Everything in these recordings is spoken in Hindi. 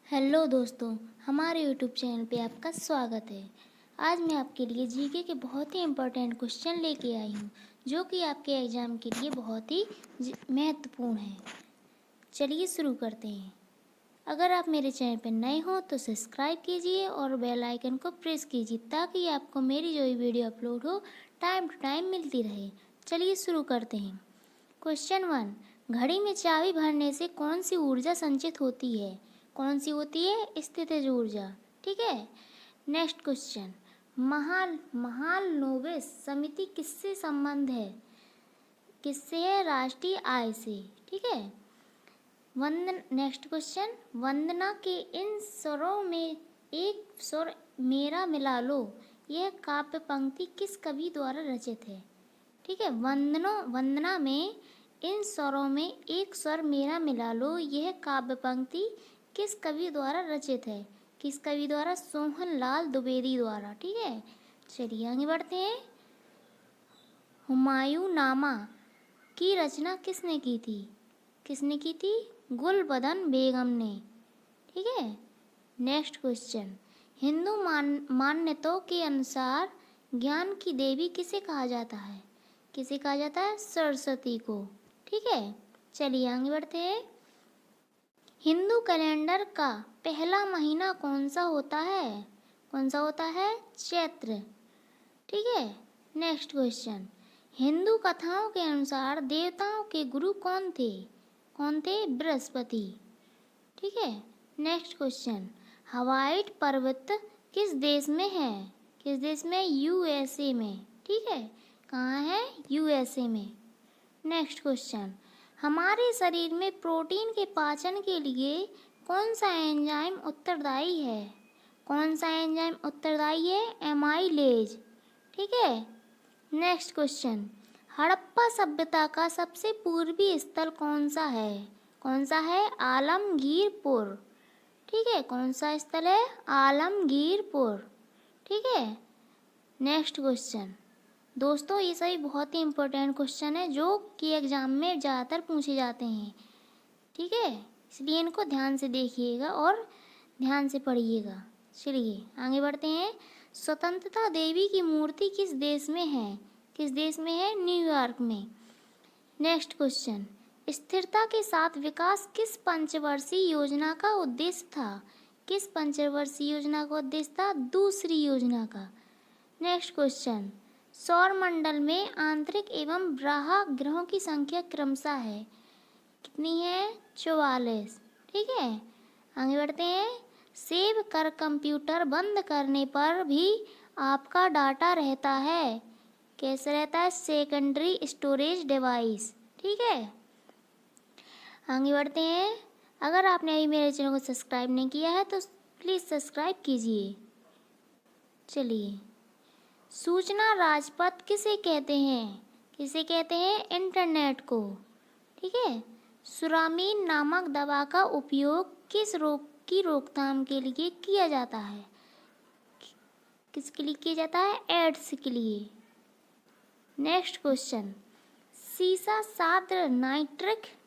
हेलो दोस्तों, हमारे यूट्यूब चैनल पे आपका स्वागत है। आज मैं आपके लिए जीके के बहुत ही इम्पोर्टेंट क्वेश्चन लेके आई हूँ, जो कि आपके एग्ज़ाम के लिए बहुत ही महत्वपूर्ण है। चलिए शुरू करते हैं। अगर आप मेरे चैनल पर नए हो तो सब्सक्राइब कीजिए और बेल आइकन को प्रेस कीजिए, ताकि आपको मेरी जो भी वीडियो अपलोड हो टाइम टू टाइम मिलती रहे। चलिए शुरू करते हैं। क्वेश्चन 1, घड़ी में चाबी भरने से कौन सी ऊर्जा संचित होती है? कौन सी होती है? स्थितिज ऊर्जा। ठीक है। नेक्स्ट क्वेश्चन, महालनोबिस समिति किससे संबंध है? किससे है? राष्ट्रीय आय से। ठीक है। नेक्स्ट क्वेश्चन, वंदना के इन स्वरों में एक स्वर मेरा मिला लो, यह काव्य पंक्ति किस कवि द्वारा रचित है? ठीक है। वंदना में इन स्वरों में एक स्वर मेरा मिला लो, यह काव्य पंक्ति किस कवि द्वारा रचित है? किस कवि द्वारा? सोहन लाल द्विवेदी द्वारा। ठीक है। चलिए आगे बढ़ते हैं। हुमायूं नामा की रचना किसने की थी? किसने की थी? गुलबदन बेगम ने। ठीक है। नेक्स्ट क्वेश्चन, हिंदू मान्यताओं के अनुसार ज्ञान की देवी किसे कहा जाता है? किसे कहा जाता है? सरस्वती को। ठीक है। चलिए आगे बढ़ते हैं। हिंदू कैलेंडर का पहला महीना कौन सा होता है? कौन सा होता है? चैत्र। ठीक है। नेक्स्ट क्वेश्चन, हिंदू कथाओं के अनुसार देवताओं के गुरु कौन थे? कौन थे? बृहस्पति। ठीक है। नेक्स्ट क्वेश्चन, हवाई पर्वत किस देश में है? किस देश में? यूएसए में। ठीक है। कहाँ है? यूएसए में। नेक्स्ट क्वेश्चन, हमारे शरीर में प्रोटीन के पाचन के लिए कौन सा एंजाइम उत्तरदायी है? कौन सा एंजाइम उत्तरदायी है? एमाइलेज। ठीक है। नेक्स्ट क्वेश्चन, हड़प्पा सभ्यता का सबसे पूर्वी स्थल कौन सा है? कौन सा है? आलमगीरपुर। ठीक है। कौन सा स्थल है? आलमगीरपुर। ठीक है। नेक्स्ट क्वेश्चन, दोस्तों ये सभी बहुत ही इम्पोर्टेंट क्वेश्चन है, जो कि एग्ज़ाम में ज़्यादातर पूछे जाते हैं। ठीक है। इसलिए इनको ध्यान से देखिएगा और ध्यान से पढ़िएगा। चलिए आगे बढ़ते हैं। स्वतंत्रता देवी की मूर्ति किस देश में है? किस देश में है? न्यूयॉर्क में। नेक्स्ट क्वेश्चन, स्थिरता के साथ विकास किस पंचवर्षीय योजना का उद्देश्य था? किस पंचवर्षीय योजना का उद्देश्य था? दूसरी योजना का। नेक्स्ट क्वेश्चन, सौरमंडल में आंतरिक एवं बाह्य ग्रहों की संख्या क्रमशः है? कितनी है? 44। ठीक है। आगे बढ़ते हैं। सेव कर कंप्यूटर बंद करने पर भी आपका डाटा रहता है। कैसे रहता है? Secondary storage device. ठीक है। आगे बढ़ते हैं। अगर आपने अभी मेरे चैनल को सब्सक्राइब नहीं किया है तो प्लीज़ सब्सक्राइब कीजिए। चलिए, सूचना राजपथ किसे कहते हैं? किसे कहते हैं? इंटरनेट को। ठीक है। सुरामीन नामक दवा का उपयोग किस रोग की रोकथाम के लिए किया जाता है? किसके लिए किया जाता है? एड्स के लिए। नेक्स्ट क्वेश्चन, सीसा साद्र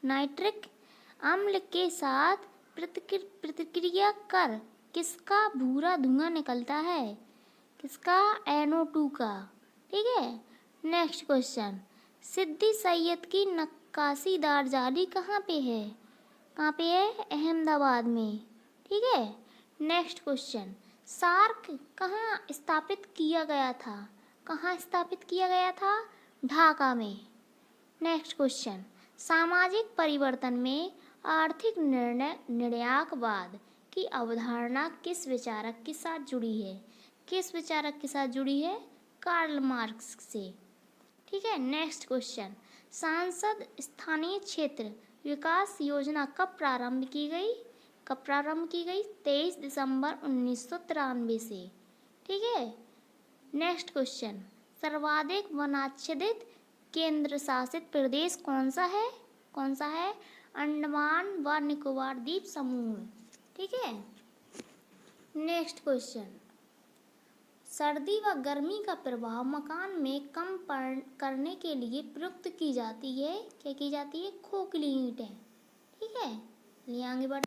नाइट्रिक अम्ल के साथ प्रतिक्रिया कर किसका भूरा धुआं निकलता है? किसका? NO2 का। ठीक है। नेक्स्ट क्वेश्चन, सिद्दी सैयद की नक्काशीदार जाली कहाँ पे है? कहाँ पे है? अहमदाबाद में। ठीक है। नेक्स्ट क्वेश्चन, सार्क कहाँ स्थापित किया गया था? कहाँ स्थापित किया गया था? ढाका में। नेक्स्ट क्वेश्चन, सामाजिक परिवर्तन में आर्थिक निर्णयवाद की अवधारणा किस विचारक के साथ जुड़ी है? किस विचारक के साथ जुड़ी है? कार्ल मार्क्स से। ठीक है। नेक्स्ट क्वेश्चन, सांसद स्थानीय क्षेत्र विकास योजना कब प्रारंभ की गई? कब प्रारंभ की गई? 23 दिसंबर 1993 से। ठीक है। नेक्स्ट क्वेश्चन, सर्वाधिक वनाच्छादित केंद्र शासित प्रदेश कौन सा है? कौन सा है? अंडमान व निकोबार द्वीप समूह। ठीक है। नेक्स्ट क्वेश्चन, सर्दी व गर्मी का प्रभाव मकान में कम करने के लिए प्रयुक्त की जाती है। क्या की जाती है? खोखली ईंटें। ठीक है। आगे बढ़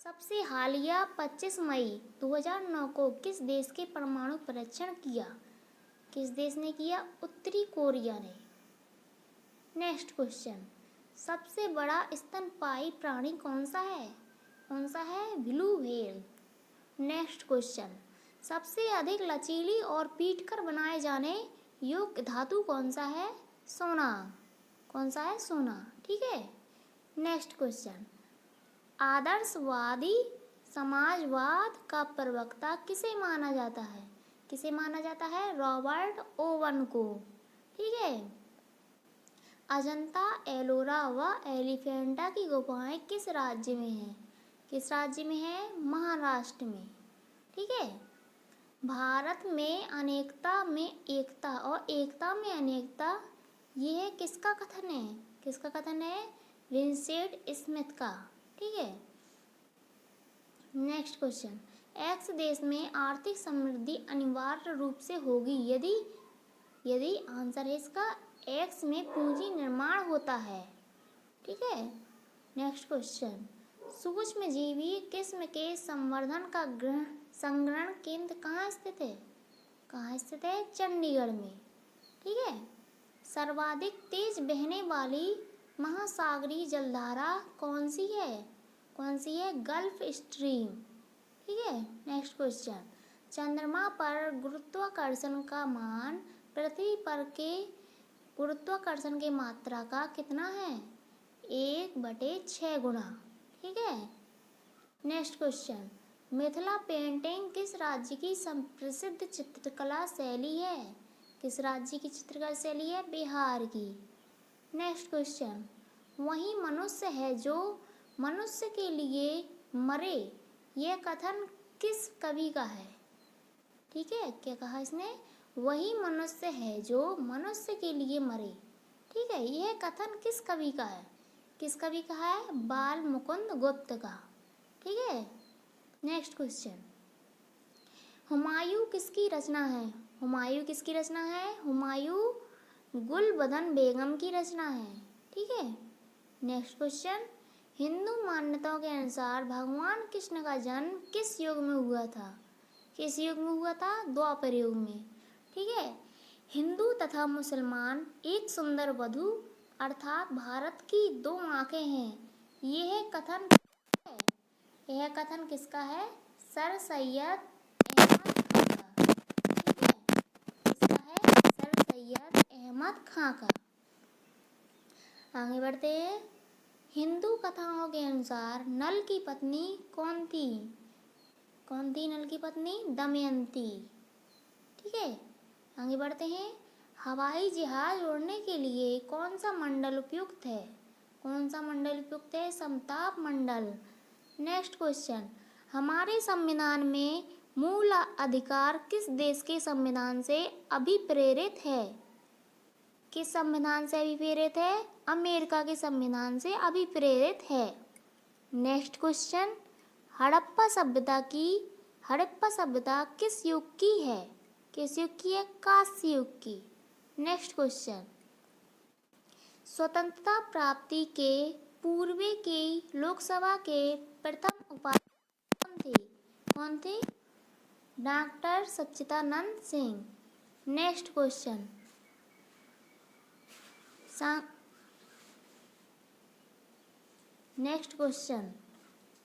सबसे हालिया 25 मई 2009 को किस देश के परमाणु परीक्षण किया? किस देश ने किया? उत्तरी कोरिया ने। नेक्स्ट क्वेश्चन, सबसे बड़ा स्तनपायी प्राणी कौन सा है? कौन सा है? Blue whale. नेक्स्ट क्वेश्चन, सबसे अधिक लचीली और पीटकर बनाए जाने योग्य धातु कौन सा है? सोना। कौन सा है? सोना। ठीक है। नेक्स्ट क्वेश्चन, आदर्शवादी समाजवाद का प्रवक्ता किसे माना जाता है? किसे माना जाता है? रॉबर्ट ओवन को। ठीक है। अजंता, एलोरा व एलिफेंटा की गुफाएं किस राज्य में हैं? किस राज्य में है? महाराष्ट्र में। ठीक है। भारत में अनेकता में एकता और एकता में अनेकता, यह किसका कथन है? किसका कथन है? विंसेंट स्मिथ का। ठीक है। नेक्स्ट क्वेश्चन, एक्स देश में आर्थिक समृद्धि अनिवार्य रूप से होगी यदि यदि आंसर है इसका एक्स में पूंजी निर्माण होता है। ठीक है। नेक्स्ट क्वेश्चन, सूक्ष्मजीवी किस्म के संवर्धन का संग्रहण केंद्र कहाँ स्थित है? कहाँ स्थित है? चंडीगढ़ में। ठीक है। सर्वाधिक तेज बहने वाली महासागरीय जलधारा कौन सी है? कौन सी है? Gulf stream. ठीक है। नेक्स्ट क्वेश्चन, चंद्रमा पर गुरुत्वाकर्षण का मान पृथ्वी पर के गुरुत्वाकर्षण की मात्रा का कितना है? 1/6 गुना। ठीक है। नेक्स्ट क्वेश्चन, मिथिला पेंटिंग किस राज्य की प्रसिद्ध चित्रकला शैली है? किस राज्य की चित्रकला शैली है? बिहार की। नेक्स्ट क्वेश्चन, वही मनुष्य है जो मनुष्य के लिए मरे, यह कथन किस कवि का है? ठीक है। क्या कहा इसने? वही मनुष्य है जो मनुष्य के लिए मरे। ठीक है। यह कथन किस कवि का है? किस कवि का है? बाल मुकुंद गुप्त का। ठीक है। नेक्स्ट क्वेश्चन, हुमायूं किसकी रचना है? हुमायूं किसकी रचना है? हुमायूं गुलबदन बेगम की रचना है। ठीक है। नेक्स्ट क्वेश्चन, हिंदू मान्यताओं के अनुसार भगवान कृष्ण का जन्म किस युग में हुआ था? किस युग में हुआ था? द्वापर युग में। ठीक है। हिंदू तथा मुसलमान एक सुंदर वधू अर्थात भारत की 2 आंखें हैं, यह कथन है? यह कथन किसका है? सर सैयद अहमद खां का। ठीक है। किसका है? सर सैयद अहमद खां का। आगे बढ़ते हैं। हिंदू कथाओं के अनुसार नल की पत्नी कौन थी? कौन थी नल की पत्नी? दमयंती। ठीक है। आगे बढ़ते हैं। हवाई जहाज उड़ने के लिए कौन सा मंडल उपयुक्त है? कौन सा मंडल उपयुक्त है? समताप मंडल। नेक्स्ट क्वेश्चन, हमारे संविधान में मूल अधिकार किस देश के संविधान से अभिप्रेरित है? किस संविधान से अभिप्रेरित है? अमेरिका के संविधान से अभिप्रेरित है। नेक्स्ट क्वेश्चन, हड़प्पा सभ्यता किस युग की है? किस युग की है? कांस्य युग की। नेक्स्ट क्वेश्चन, स्वतंत्रता प्राप्ति के पूर्व की लोकसभा के प्रथम उपाध्यक्ष कौन थे? कौन थे? डॉक्टर सच्चिदानंद सिंह। नेक्स्ट क्वेश्चन,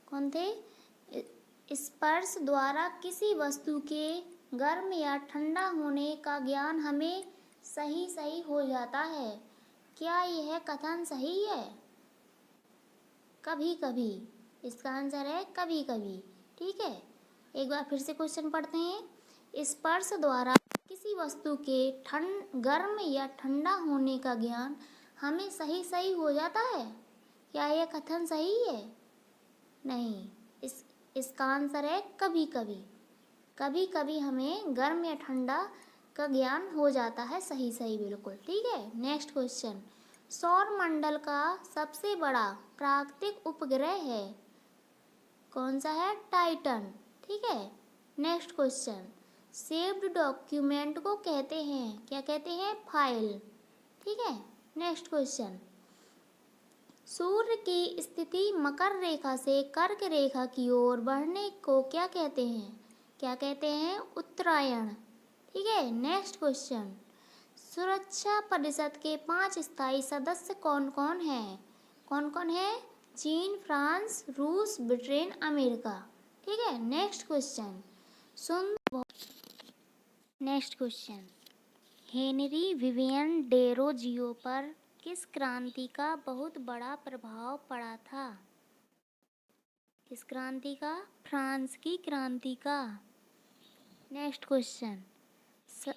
कौन थे? स्पर्श द्वारा किसी वस्तु के गर्म या ठंडा होने का ज्ञान हमें सही हो जाता है, क्या यह कथन सही है? कभी कभी। इसका आंसर है कभी कभी। ठीक है। एक बार फिर से क्वेश्चन पढ़ते हैं। स्पर्श द्वारा किसी वस्तु के गर्म या ठंडा होने का ज्ञान हमें सही हो जाता है, क्या यह कथन सही है? नहीं। इसका आंसर है कभी कभी। कभी कभी हमें गर्म या ठंडा का ज्ञान हो जाता है सही बिल्कुल। ठीक है। नेक्स्ट क्वेश्चन, सौर मंडल का सबसे बड़ा प्राकृतिक उपग्रह है, कौन सा है? टाइटन। ठीक है। नेक्स्ट क्वेश्चन, सेव्ड डॉक्यूमेंट को कहते हैं, क्या कहते हैं? फाइल। ठीक है। नेक्स्ट क्वेश्चन, सूर्य की स्थिति मकर रेखा से कर्क रेखा की ओर बढ़ने को क्या कहते हैं? क्या कहते हैं? उत्तरायण। ठीक है, नेक्स्ट क्वेश्चन। सुरक्षा परिषद के 5 स्थायी सदस्य कौन कौन हैं? कौन कौन है? चीन, फ्रांस, रूस, ब्रिटेन, अमेरिका। ठीक है, next question. Next question. Henry Vivian Derozio पर किस क्रांति का बहुत बड़ा प्रभाव पड़ा था? किस क्रांति का? फ्रांस की क्रांति का। Next question.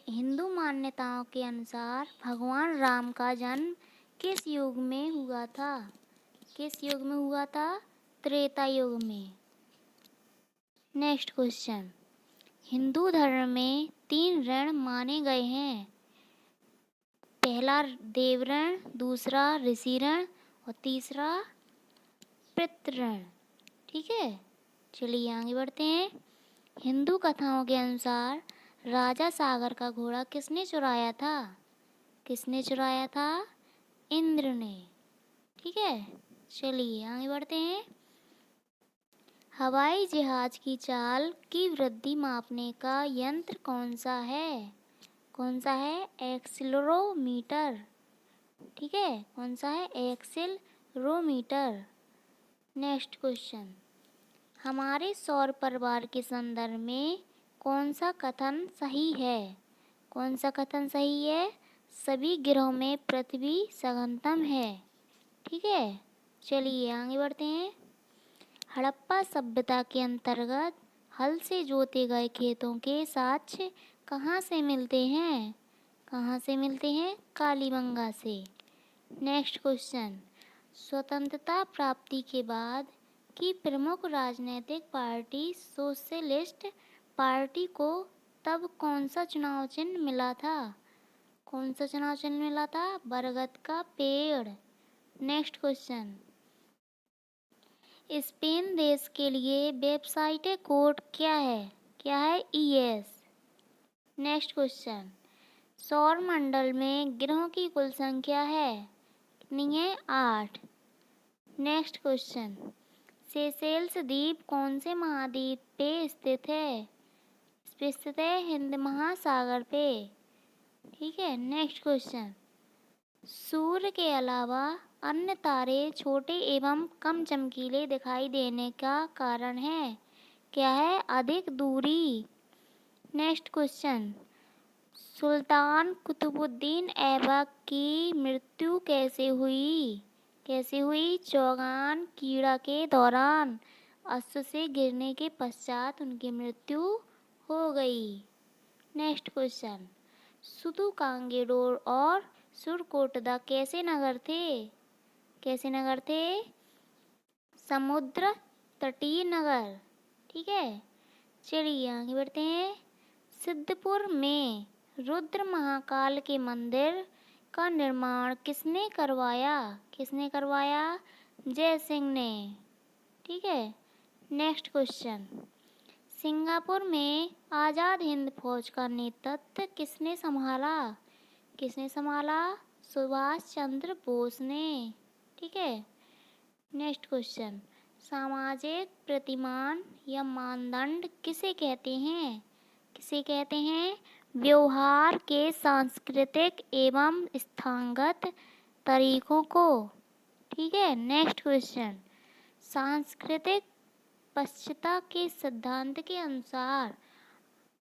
हिंदू मान्यताओं के अनुसार भगवान राम का जन्म किस युग में हुआ था? किस युग में हुआ था? त्रेता युग में। Next question. हिंदू धर्म में 3 ऋण माने गए हैं। पहला देवऋण, दूसरा ऋषि ऋण और तीसरा पितृ ऋण। ठीक है, चलिए आगे बढ़ते हैं। हिंदू कथाओं के अनुसार राजा सागर का घोड़ा किसने चुराया था? किसने चुराया था? इंद्र ने। ठीक है, चलिए आगे बढ़ते हैं। हवाई जहाज की चाल की वृद्धि मापने का यंत्र कौन सा है? कौन सा है? एक्सीलरोमीटर। ठीक है, कौन सा है? एक्सीलरोमीटर। Next question. हमारे सौर परिवार के संदर्भ में कौन सा कथन सही है? कौन सा कथन सही है? सभी ग्रहों में पृथ्वी सघनतम है। ठीक है, चलिए आगे बढ़ते हैं। हड़प्पा सभ्यता के अंतर्गत हल से जोते गए खेतों के साक्ष्य कहाँ से मिलते हैं? कहाँ से मिलते हैं? कालीबंगा से। Next question. स्वतंत्रता प्राप्ति के बाद की प्रमुख राजनीतिक पार्टी सोशलिस्ट पार्टी को तब कौन सा चुनाव चिन्ह मिला था? कौन सा चुनाव चिन्ह मिला था? बरगद का पेड़। Next question. स्पेन देश के लिए वेबसाइट कोड क्या है? क्या है? ES। Next question. सौर मंडल में ग्रहों की कुल संख्या है? कितनी है? 8। Next question. सेशेल्स द्वीप कौन से महाद्वीप पे स्थित है? इस पे स्थित है हिंद महासागर पे। ठीक है, नेक्स्ट क्वेश्चन। सूर्य के अलावा अन्य तारे छोटे एवं कम चमकीले दिखाई देने का कारण है? क्या है? अधिक दूरी। Next question. सुल्तान कुतुबुद्दीन ऐबक की मृत्यु कैसे हुई? कैसे हुई? चौगान कीड़ा के दौरान अश्व से गिरने के पश्चात उनकी मृत्यु हो गई। Next question. सुदु कांगेडोर और सुरकोटदा कैसे नगर थे? कैसे नगर थे? समुद्र तटीय नगर। ठीक है, चलिए आगे बढ़ते हैं। सिद्धपुर में रुद्र महाकाल के मंदिर का निर्माण किसने करवाया? किसने करवाया? जय सिंह ने। ठीक है, नेक्स्ट क्वेश्चन। सिंगापुर में आज़ाद हिंद फौज का नेतृत्व किसने संभाला? किसने संभाला? सुभाष चंद्र बोस ने। ठीक है, नेक्स्ट क्वेश्चन। सामाजिक प्रतिमान या मानदंड किसे कहते हैं? किसे कहते हैं? व्यवहार के सांस्कृतिक एवं स्थानगत तरीकों को। ठीक है, नेक्स्ट क्वेश्चन। सांस्कृतिक पश्चिमता के सिद्धांत के अनुसार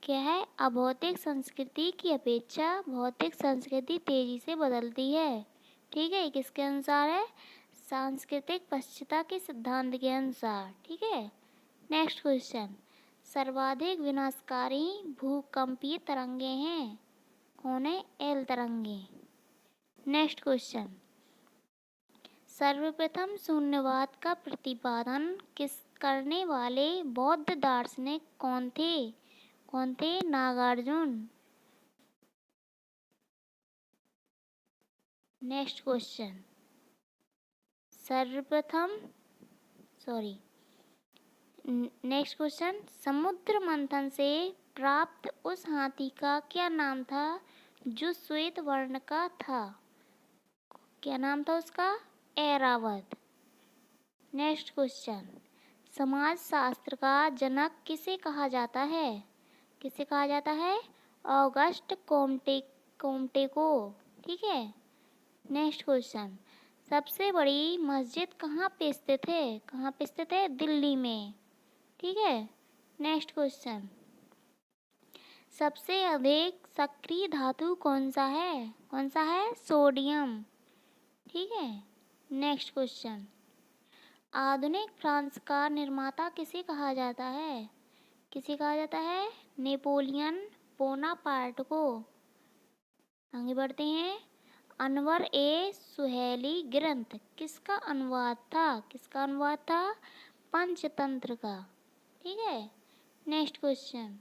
क्या है? अभौतिक संस्कृति की अपेक्षा भौतिक संस्कृति तेजी से बदलती है। ठीक है, किसके अनुसार है? सांस्कृतिक पश्चिमता के सिद्धांत के अनुसार। ठीक है, नेक्स्ट क्वेश्चन। सर्वाधिक विनाशकारी भूकंपीय तरंगे हैं? कौन है? एल तरंगे। Next question. सर्वप्रथम शून्यवाद का प्रतिपादन करने वाले बौद्ध दार्शनिक कौन थे? कौन थे? Nagarjun. Next question. Next question. समुद्र मंथन से प्राप्त उस हाथी का क्या नाम था जो श्वेत वर्ण का था? क्या नाम था उसका? ऐरावत। नेक्स्ट क्वेश्चन, समाजशास्त्र का जनक किसे कहा जाता है? किसे कहा जाता है? ऑगस्ट कोम्टे को। ठीक है। नेक्स्ट क्वेश्चन, सबसे बड़ी मस्जिद कहाँ पे स्थित है? कहाँ पे स्थित है? दिल्ली में। ठीक है। नेक्स्ट क्वेश्चन, सबसे अधिक सक्रिय धातु कौन सा है? कौन सा है? सोडियम। ठीक है। नेक्स्ट क्वेश्चन, आधुनिक फ्रांस का निर्माता किसे कहा जाता है? किसे कहा जाता है? नेपोलियन बोनापार्ट को। आगे बढ़ते हैं, अनवर ए सुहेली ग्रंथ किसका अनुवाद था? किसका अनुवाद था? पंचतंत्र का। ठीक है। नेक्स्ट क्वेश्चन,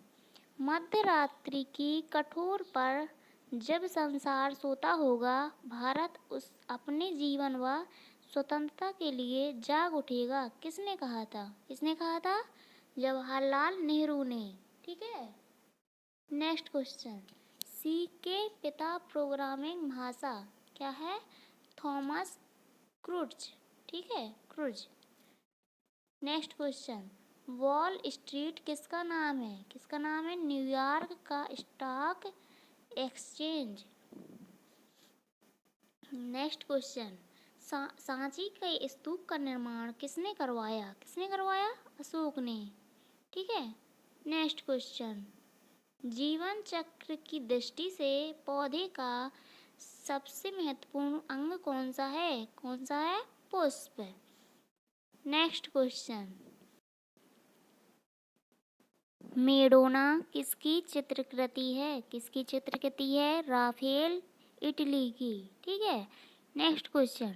मध्य रात्रि की कठोर पर जब संसार सोता होगा, भारत उस अपने जीवन व स्वतंत्रता के लिए जाग उठेगा, किसने कहा था? किसने कहा था? जवाहरलाल नेहरू ने। ठीक है। नेक्स्ट क्वेश्चन, सी के पिता प्रोग्रामिंग भाषा क्या है? Thomas cruise. ठीक है, cruise. Next question, wall street किसका नाम है? किसका नाम है? न्यूयॉर्क का stock exchange. Next question, Sanchi के स्तूप का निर्माण किसने करवाया? किसने करवाया? अशोक ने। ठीक है। नेक्स्ट क्वेश्चन, जीवन चक्र की दृष्टि से पौधे का सबसे महत्वपूर्ण अंग कौन सा है? कौन सा है? पुष्प। नेक्स्ट क्वेश्चन, मेडोना किसकी चित्रकृति है? किसकी चित्रकृति है? राफेल इटली की। ठीक है। नेक्स्ट क्वेश्चन,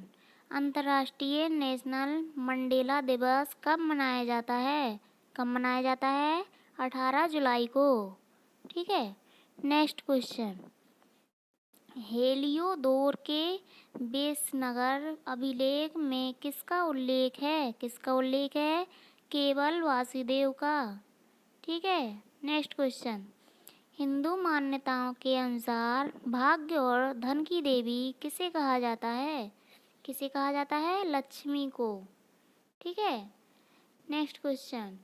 अंतर्राष्ट्रीय नेशनल मंडेला दिवस कब मनाया जाता है? कब मनाया जाता है? 18 जुलाई को। ठीक है। नेक्स्ट क्वेश्चन, हेलियोदोर के बेसनगर अभिलेख में किसका उल्लेख है? किसका उल्लेख है? केवल वासुदेव का। ठीक है। नेक्स्ट क्वेश्चन, हिंदू मान्यताओं के अनुसार भाग्य और धन की देवी किसे कहा जाता है? किसे कहा जाता है? लक्ष्मी को। ठीक है। नेक्स्ट क्वेश्चन,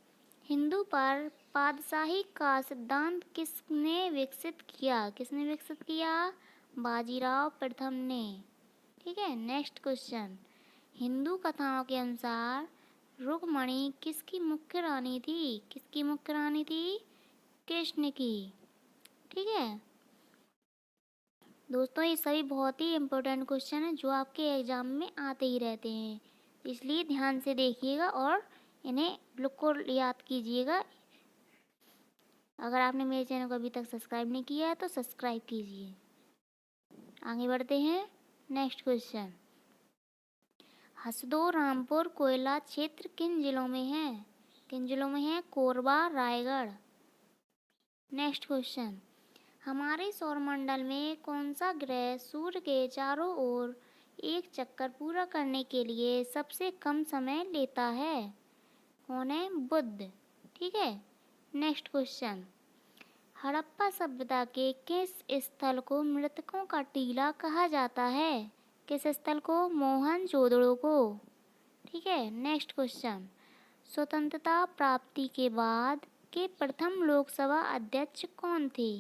हिंदू पर पातशाही का सिद्धांत किसने विकसित किया? किसने विकसित किया? बाजीराव प्रथम ने। ठीक है। नेक्स्ट क्वेश्चन, हिंदू कथाओं के अनुसार रुक्मणी किसकी मुख्य रानी थी? किसकी मुख्य रानी थी? कृष्ण की। ठीक है। दोस्तों, ये सभी बहुत ही इम्पोर्टेंट क्वेश्चन हैं जो आपके एग्जाम में आते ही रहते हैं, इसलिए ध्यान से देखिएगा और इन्हें बिल्कुल याद कीजिएगा। अगर आपने मेरे चैनल को अभी तक सब्सक्राइब नहीं किया है तो सब्सक्राइब कीजिए। आगे बढ़ते हैं। नेक्स्ट क्वेश्चन, हसदो रामपुर कोयला क्षेत्र किन जिलों में है? किन जिलों में है? कोरबा, रायगढ़। नेक्स्ट क्वेश्चन, हमारे सौरमंडल में कौन सा ग्रह सूर्य के चारों ओर एक चक्कर पूरा करने के लिए सबसे कम समय लेता है? कौन है? बुध। ठीक है। नेक्स्ट क्वेश्चन, हड़प्पा सभ्यता के किस स्थल को मृतकों का टीला कहा जाता है? किस स्थल को? मोहनजोदड़ो को। ठीक है। नेक्स्ट क्वेश्चन, स्वतंत्रता प्राप्ति के बाद के प्रथम लोकसभा अध्यक्ष कौन थे?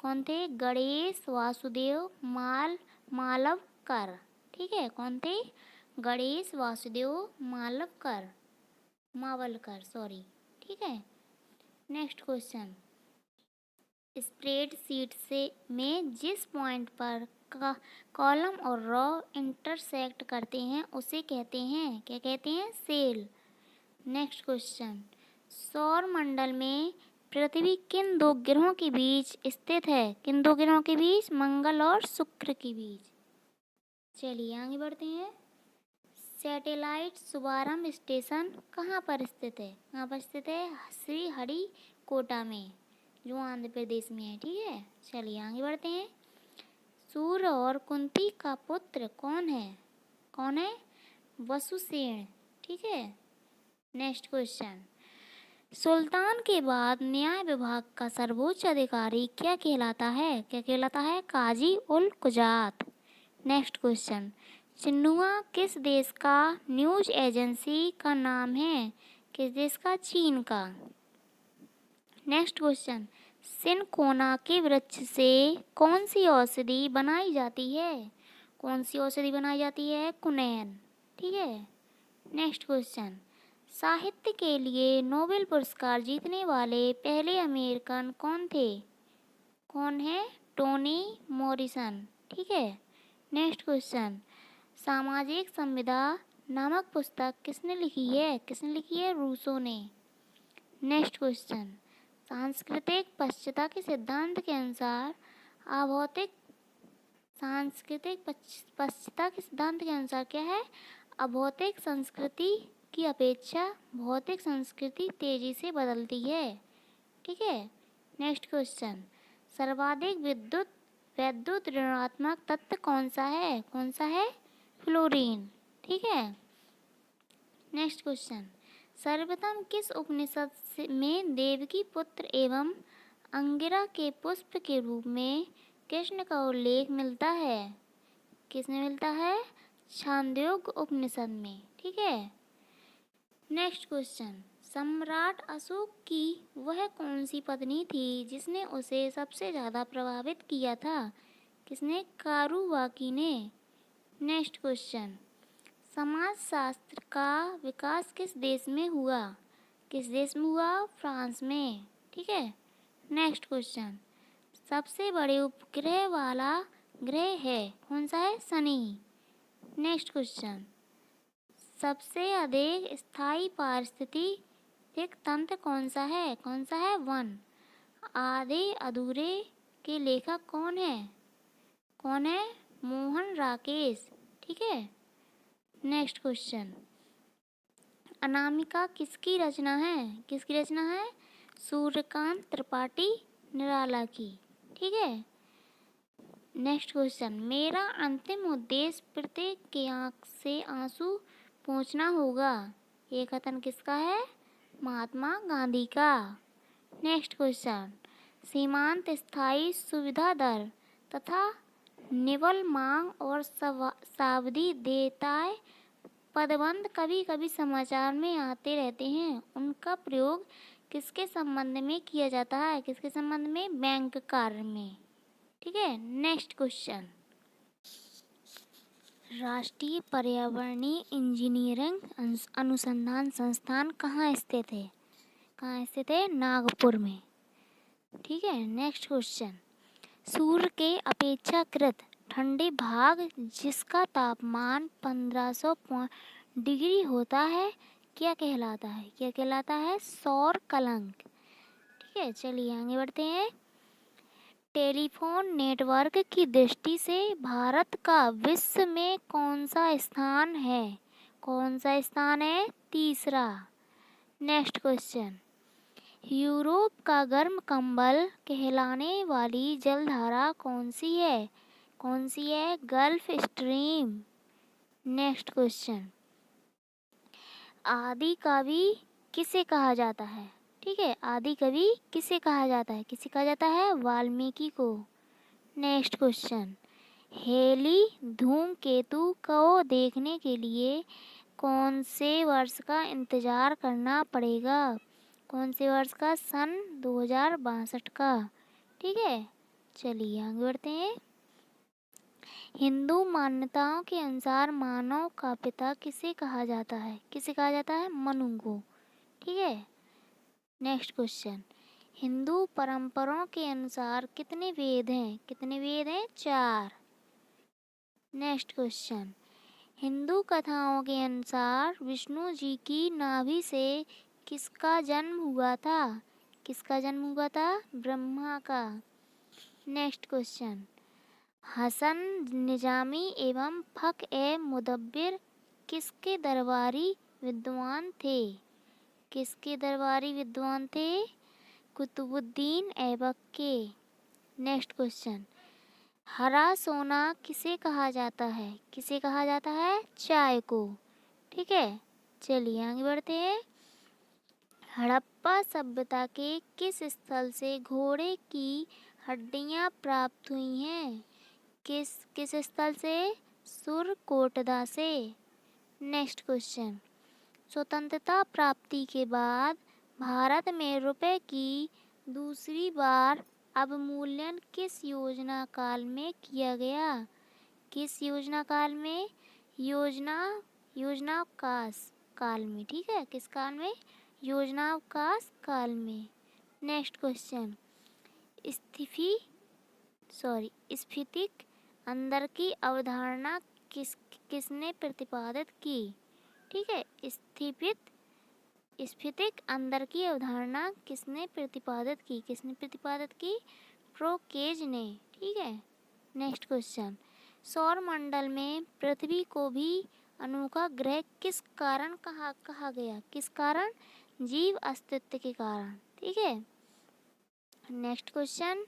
कौन थे? गणेश वासुदेव मालवकर। ठीक है। कौन थे? गणेश वासुदेव मावलकर सॉरी। ठीक है। नेक्स्ट क्वेश्चन, स्प्रेडशीट से में जिस पॉइंट पर कॉलम और रो इंटरसेक्ट करते हैं उसे कहते हैं, क्या कहते हैं? सेल। नेक्स्ट क्वेश्चन, सौर मंडल में पृथ्वी किन दो ग्रहों के बीच स्थित है? किन दो ग्रहों के बीच? मंगल और शुक्र के बीच। चलिए आगे बढ़ते हैं। सैटेलाइट शुभारंभ स्टेशन कहाँ पर स्थित है? कहाँ पर स्थित है? श्रीहरिकोटा में, जो आंध्र प्रदेश में है। ठीक है। चलिए आगे बढ़ते हैं। सूर्य और कुंती का पुत्र कौन है? कौन है? वसुसेन। ठीक है। नेक्स्ट क्वेश्चन, सुल्तान के बाद न्याय विभाग का सर्वोच्च अधिकारी क्या कहलाता है? क्या कहलाता है? काजी उल कुजात। नेक्स्ट क्वेश्चन, सिन्हुआ किस देश का न्यूज़ एजेंसी का नाम है? किस देश का? चीन का। नेक्स्ट क्वेश्चन, सिनकोना के वृक्ष से कौन सी औषधि बनाई जाती है? कौन सी औषधि बनाई जाती है? कुनैन। ठीक है। नेक्स्ट क्वेश्चन, साहित्य के लिए नोबेल पुरस्कार जीतने वाले पहले अमेरिकन कौन थे? कौन है? Tony Morrison. ठीक है। नेक्स्ट क्वेश्चन, सामाजिक संविदा नामक पुस्तक किसने लिखी है? किसने लिखी है? रूसो ने। नेक्स्ट क्वेश्चन, सांस्कृतिक पश्चिमता के सिद्धांत के अनुसार अभौतिक सांस्कृतिक पश्चिमता के सिद्धांत के अनुसार क्या है? अभौतिक संस्कृति की अपेक्षा भौतिक संस्कृति तेजी से बदलती है। ठीक है। नेक्स्ट क्वेश्चन, सर्वाधिक वैद्युत ऋणात्मक तत्व कौन सा है? कौन सा है? फ्लोरीन। ठीक है। नेक्स्ट क्वेश्चन, सर्वप्रथम किस उपनिषद में देवकी पुत्र एवं अंगिरा के पुष्प के रूप में कृष्ण का उल्लेख मिलता है? किसमें मिलता है? छांदोग्य उपनिषद में। ठीक है। नेक्स्ट क्वेश्चन, सम्राट अशोक की वह कौन सी पत्नी थी जिसने उसे सबसे ज़्यादा प्रभावित किया था? किसने? कारुवाकी ने। नेक्स्ट क्वेश्चन, समाजशास्त्र का विकास किस देश में हुआ? किस देश में हुआ? फ्रांस में। ठीक है। नेक्स्ट क्वेश्चन, सबसे बड़े उपग्रह वाला ग्रह है कौन सा है? शनि। नेक्स्ट क्वेश्चन, सबसे अधिक स्थायी पारिस्थितिक तंत्र कौन सा है? कौन सा है? वन। आधे अधूरे के लेखक कौन है? कौन है? मोहन राकेश। ठीक है। नेक्स्ट क्वेश्चन, अनामिका किसकी रचना है? किसकी रचना है? सूर्यकांत त्रिपाठी निराला की। ठीक है। नेक्स्ट क्वेश्चन, मेरा अंतिम उद्देश्य प्रत्येक की आंख से आंसू पोंछना होगा, ये कथन किसका है? महात्मा गांधी का। नेक्स्ट क्वेश्चन, सीमांत स्थायी सुविधा दर तथा निवल मांग और सावधि देयताएं पदबंध कभी कभी समाचार में आते रहते हैं, उनका प्रयोग किसके संबंध में किया जाता है? किसके संबंध में? बैंक कार्य में। ठीक है। नेक्स्ट क्वेश्चन, राष्ट्रीय पर्यावरणीय इंजीनियरिंग अनुसंधान संस्थान कहाँ स्थित है? कहाँ स्थित है? नागपुर में। ठीक है। नेक्स्ट क्वेश्चन, सूर्य के अपेक्षाकृत ठंडे भाग जिसका तापमान 1500 डिग्री होता है क्या कहलाता है? क्या कहलाता है? सौर कलंक। ठीक है। चलिए आगे बढ़ते हैं। टेलीफोन नेटवर्क की दृष्टि से भारत का विश्व में कौन सा स्थान है? कौन सा स्थान है? तीसरा। नेक्स्ट क्वेश्चन, यूरोप का गर्म कंबल कहलाने वाली जलधारा कौन सी है? कौन सी है? Gulf stream. नेक्स्ट क्वेश्चन, आदि कवि किसे कहा जाता है? ठीक है। आदि कवि किसे कहा जाता है? किसे कहा जाता है? वाल्मीकि को। नेक्स्ट क्वेश्चन, हेली धूमकेतु को देखने के लिए कौन से वर्ष का इंतजार करना पड़ेगा? कौन से वर्ष का? सन 2062 का। ठीक है। चलिए आगे बढ़ते हैं। हिंदू मान्यताओं के अनुसार मानव का पिता किसे कहा जाता है? किसे कहा जाता है? मनु को। ठीक है। नेक्स्ट क्वेश्चन, हिंदू परंपराओं के अनुसार कितने वेद हैं? कितने वेद हैं? 4। नेक्स्ट क्वेश्चन, हिंदू कथाओं के अनुसार विष्णु जी की नाभि से किसका जन्म हुआ था? किसका जन्म हुआ था? ब्रह्मा का। नेक्स्ट क्वेश्चन, हसन निजामी एवं फख-ए-मुदब्बिर किसके दरबारी विद्वान थे? किसके दरबारी विद्वान थे? कुतुबुद्दीन ऐबक के। नेक्स्ट क्वेश्चन, हरा सोना किसे कहा जाता है? किसे कहा जाता है? चाय को। ठीक है। चलिए आगे बढ़ते हैं। हड़प्पा सभ्यता के किस स्थल से घोड़े की हड्डियां प्राप्त हुई हैं? किस स्थल से? सुरकोटदा से। नेक्स्ट क्वेश्चन, स्वतंत्रता प्राप्ति के बाद भारत में रुपए की दूसरी बार अवमूल्यन किस योजना काल में किया गया? किस योजना काल में? योजनावकाश काल में। ठीक है, किस काल में? योजनावकाश काल में। नेक्स्ट क्वेश्चन, स्फीतिक अंदर की अवधारणा किसने प्रतिपादित की? ठीक है, स्फीतिक अंदर की अवधारणा किसने प्रतिपादित की? किसने प्रतिपादित की? प्रोकेज ने। ठीक है। नेक्स्ट क्वेश्चन, सौर मंडल में पृथ्वी को भी अनोखा ग्रह किस कारण कहा गया? किस कारण? जीव अस्तित्व के कारण। ठीक है। नेक्स्ट क्वेश्चन,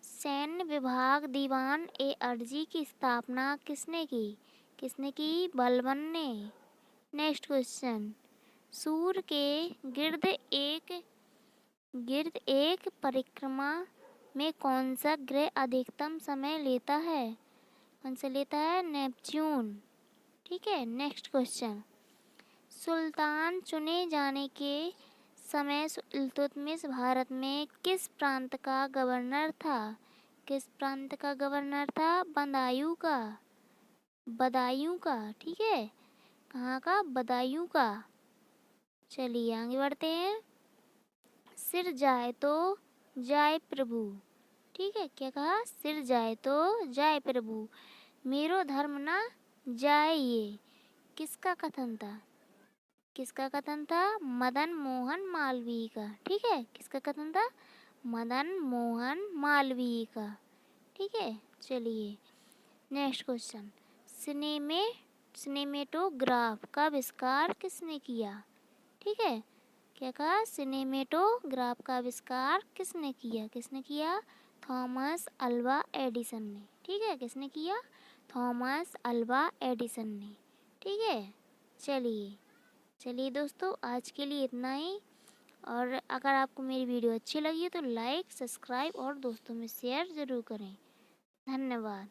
सैन्य विभाग दीवान ए अर्जी की स्थापना किसने की? किसने की? बलबन ने। नेक्स्ट क्वेश्चन, सूर्य के गिर्द एक परिक्रमा में कौन सा ग्रह अधिकतम समय लेता है? कौन सा लेता है? नेपच्यून। ठीक है। नेक्स्ट क्वेश्चन, सुल्तान चुने जाने के समय इल्तुतमिश भारत में किस प्रांत का गवर्नर था? किस प्रांत का गवर्नर था? बदायूं का। बदायूं का। ठीक है, कहाँ का? बदायूं का। चलिए आगे बढ़ते हैं। सिर जाए तो जाए प्रभु। ठीक है, क्या कहा? सिर जाए तो जाए प्रभु, मेरो धर्म ना जाए ये। किसका कथन था? किसका कथन था? मदन मोहन मालवीय का। ठीक है, किसका कथन था? मदन मोहन मालवीय का। ठीक है। चलिए नेक्स्ट क्वेश्चन, सिनेमेटोग्राफ का आविष्कार किसने किया? ठीक है, क्या कहा? सिनेमेटोग्राफ का आविष्कार किसने किया? किसने किया? थॉमस अल्वा एडिसन ने। ठीक है, किसने किया? थॉमस अल्वा एडिसन ने। ठीक है। चलिए दोस्तों, आज के लिए इतना ही। और अगर आपको मेरी वीडियो अच्छी लगी तो लाइक, सब्सक्राइब और दोस्तों में शेयर ज़रूर करें। धन्यवाद।